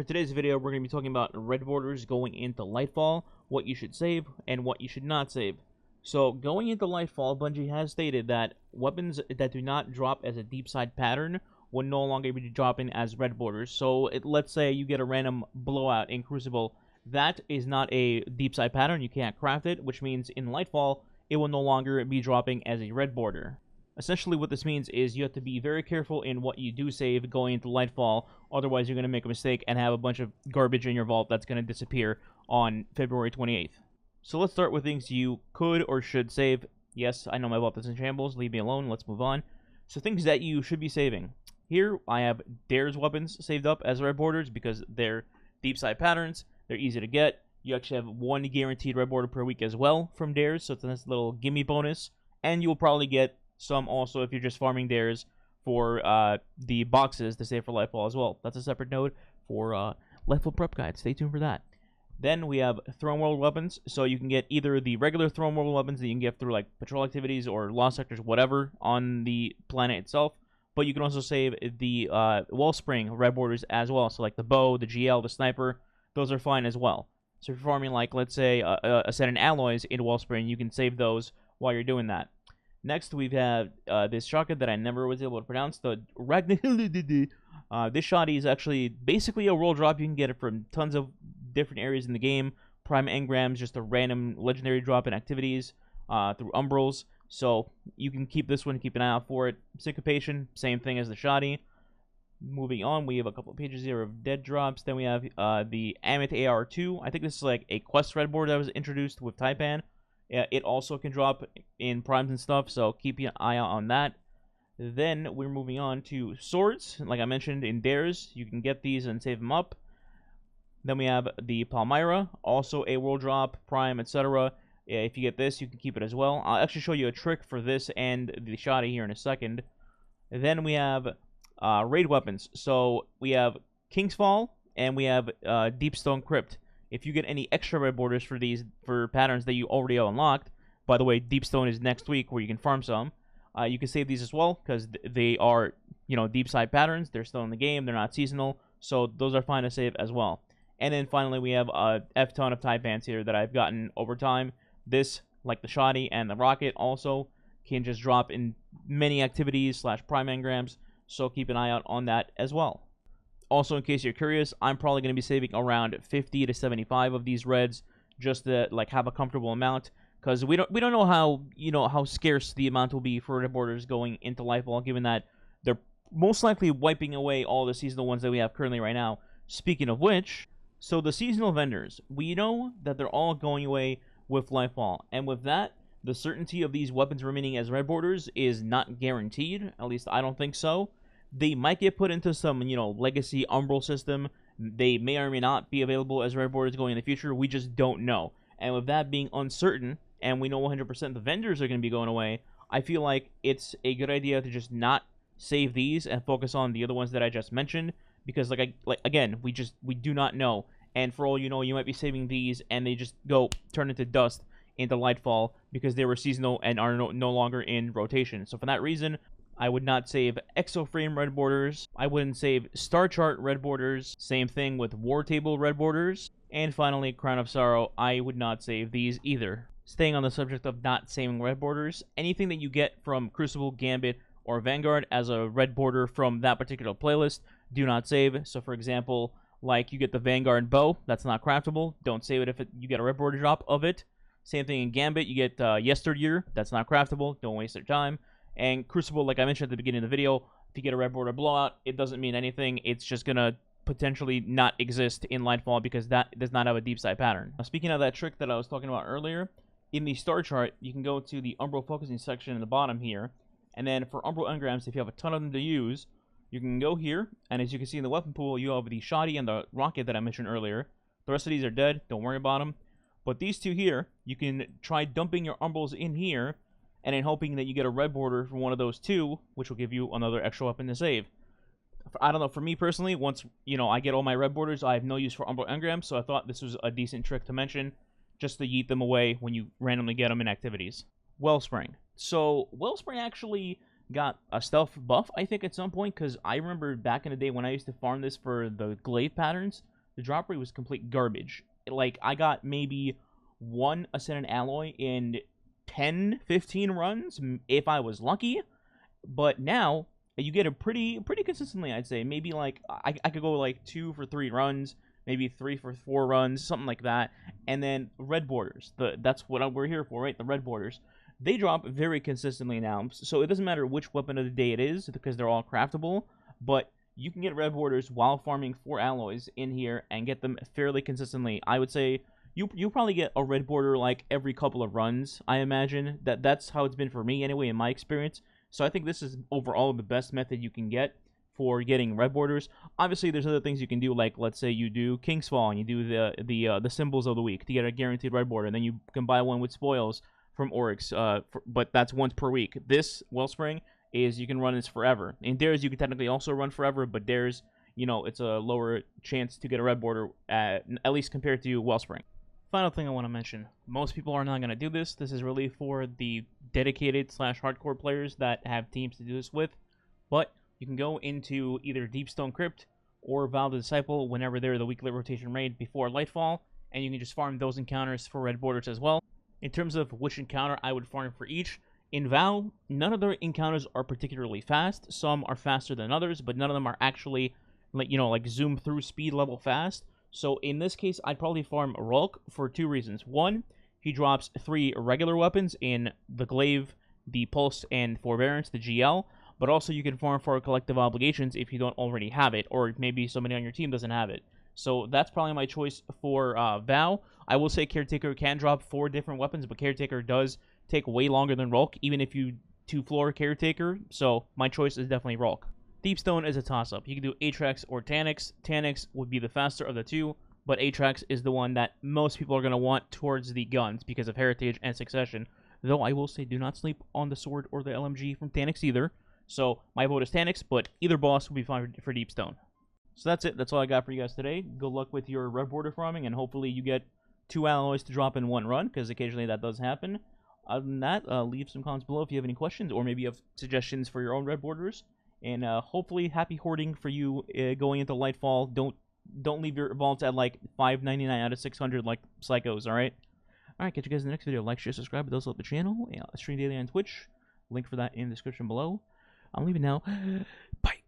For today's video, we're going to be talking about red borders going into Lightfall, what you should save, and what you should not save. So, going into Lightfall, Bungie has stated that weapons that do not drop as a deep side pattern will no longer be dropping as red borders. So, let's say you get a random blowout in Crucible. That is not a deep side pattern, you can't craft it, which means in Lightfall, it will no longer be dropping as a red border. Essentially, what this means is you have to be very careful in what you do save going into Lightfall, otherwise you're going to make a mistake and have a bunch of garbage in your vault that's going to disappear on February 28th. So let's start with things you could or should save. Yes, I know my vault is in shambles, leave me alone, let's move on. So things that you should be saving. Here, I have Dare's weapons saved up as red borders because they're deep side patterns, they're easy to get. You actually have one guaranteed red border per week as well from Dare's, so it's a nice little gimme bonus. And you'll probably get some also if you're just farming Dares for the boxes to save for Lightfall as well. That's a separate note for Lightfall prep guide. Stay tuned for that. Then we have Throne World weapons. So you can get either the regular Throne World weapons that you can get through like patrol activities or lost sectors, whatever, on the planet itself. But you can also save the Wellspring red borders as well. So like the bow, the GL, the sniper, those are fine as well. So if you're farming like, let's say, a set of alloys in Wellspring, you can save those while you're doing that. Next, we've had this shotgun that I never was able to pronounce, the Ragnar. This shotty is actually basically a roll drop. You can get it from tons of different areas in the game. Prime engrams, just a random legendary drop in activities through umbrals. So you can keep this one, keep an eye out for it. Syncopation, same thing as the shotty. Moving on, we have a couple of pages here of dead drops. Then we have the Amit AR2. I think this is like a quest red board that was introduced with Taipan. It also can drop in primes and stuff, so keep an eye out on that. Then we're moving on to swords. Like I mentioned in Dares, you can get these and save them up. Then we have the Palmyra, also a world drop, prime, etc. If you get this, you can keep it as well. I'll actually show you a trick for this and the shotty here in a second. Then we have raid weapons. So we have King's Fall and we have Deepstone Crypt. If you get any extra red borders for these patterns that you already unlocked, by the way, Deepstone is next week where you can farm some. You can save these as well because they are, deep side patterns. They're still in the game. They're not seasonal, so those are fine to save as well. And then finally, we have a F-ton of Taipans here that I've gotten over time. This, like the shotty and the rocket, also can just drop in many activities / prime engrams. So keep an eye out on that as well. Also, in case you're curious, I'm probably going to be saving around 50 to 75 of these reds just to have a comfortable amount, because we don't know how scarce the amount will be for red borders going into Lightfall, given that they're most likely wiping away all the seasonal ones that we have currently right now. Speaking of which, so the seasonal vendors, we know that they're all going away with Lightfall, and with that, the certainty of these weapons remaining as red borders is not guaranteed. At least I don't think so. They might get put into some, legacy umbral system. They may or may not be available as red borders going in the future. We just don't know. And with that being uncertain, and we know 100% the vendors are going to be going away, I feel like it's a good idea to just not save these and focus on the other ones that I just mentioned. Because, again, we do not know. And for all you know, you might be saving these and they just turn into dust into Lightfall because they were seasonal and are no longer in rotation. So for that reason, I would not save Exoframe red borders. I wouldn't save Star Chart red borders. Same thing with War Table red borders. And finally, Crown of Sorrow, I would not save these either. Staying on the subject of not saving red borders, anything that you get from Crucible, Gambit, or Vanguard as a red border from that particular playlist, do not save. So for example, like you get the Vanguard bow, that's not craftable. Don't save it if you get a red border drop of it. Same thing in Gambit, you get Yesteryear, that's not craftable. Don't waste your time. And Crucible, like I mentioned at the beginning of the video, if you get a red border blowout, it doesn't mean anything. It's just going to potentially not exist in Lightfall because that does not have a deep side pattern. Now, speaking of that trick that I was talking about earlier, in the star chart, you can go to the umbral focusing section in the bottom here. And then for umbral engrams, if you have a ton of them to use, you can go here. And as you can see in the weapon pool, you have the shotty and the rocket that I mentioned earlier. The rest of these are dead. Don't worry about them. But these two here, you can try dumping your umbrals in here and then hoping that you get a red border for one of those two, which will give you another extra weapon to save. I don't know, for me personally, once, I get all my red borders, I have no use for umbral engrams, so I thought this was a decent trick to mention, just to yeet them away when you randomly get them in activities. Wellspring. So, Wellspring actually got a stealth buff, I think, at some point, because I remember back in the day when I used to farm this for the glaive patterns, the drop rate was complete garbage. Like, I got maybe one Ascendant Alloy in 10, 15 runs, if I was lucky. But now, you get it pretty consistently, I'd say. Maybe, like, I could go, like, 2 for 3 runs, maybe 3 for 4 runs, something like that. And then red borders. That's what we're here for, right? The red borders. They drop very consistently now. So it doesn't matter which weapon of the day it is, because they're all craftable. But you can get red borders while farming 4 alloys in here and get them fairly consistently. I would say you probably get a red border like every couple of runs, I imagine. That's how it's been for me anyway, in my experience. So I think this is overall the best method you can get for getting red borders. Obviously, there's other things you can do, like let's say you do King's Fall and you do the symbols of the week to get a guaranteed red border, and then you can buy one with spoils from Oryx. But that's once per week. This Wellspring is you can run this forever. In Dares, you can technically also run forever, but Dares, you know, it's a lower chance to get a red border, at least compared to Wellspring. Final thing I want to mention, most people are not going to do this. This is really for the dedicated / hardcore players that have teams to do this with. But you can go into either Deepstone Crypt or Vow the Disciple whenever they're the weekly rotation raid before Lightfall, and you can just farm those encounters for red borders as well. In terms of which encounter I would farm for each, in Vow, none of their encounters are particularly fast. Some are faster than others, but none of them are actually, like zoom through speed level fast. So in this case, I'd probably farm Rulk for 2 reasons. One, he drops 3 regular weapons in the Glaive, the Pulse, and Forbearance, the GL. But also you can farm for Collective Obligations if you don't already have it, or maybe somebody on your team doesn't have it. So that's probably my choice for Vow. I will say Caretaker can drop 4 different weapons, but Caretaker does take way longer than Rulk, even if you 2-floor Caretaker. So my choice is definitely Rulk. Deepstone is a toss-up. You can do Atrax or Taniks. Taniks would be the faster of the 2, but Atrax is the one that most people are going to want towards the guns because of Heritage and Succession. Though I will say do not sleep on the sword or the LMG from Taniks either. So my vote is Taniks, but either boss will be fine for Deepstone. So that's it. That's all I got for you guys today. Good luck with your red border farming, and hopefully you get 2 alloys to drop in 1 run, because occasionally that does happen. Other than that, leave some comments below if you have any questions, or maybe you have suggestions for your own red borders. And hopefully, happy hoarding for you going into Lightfall. Don't leave your vaults at like 599 out of 600 like psychos. All right. Catch you guys in the next video. Like, share, subscribe. It does help the channel. I stream daily on Twitch. Link for that in the description below. I'm leaving now. Bye.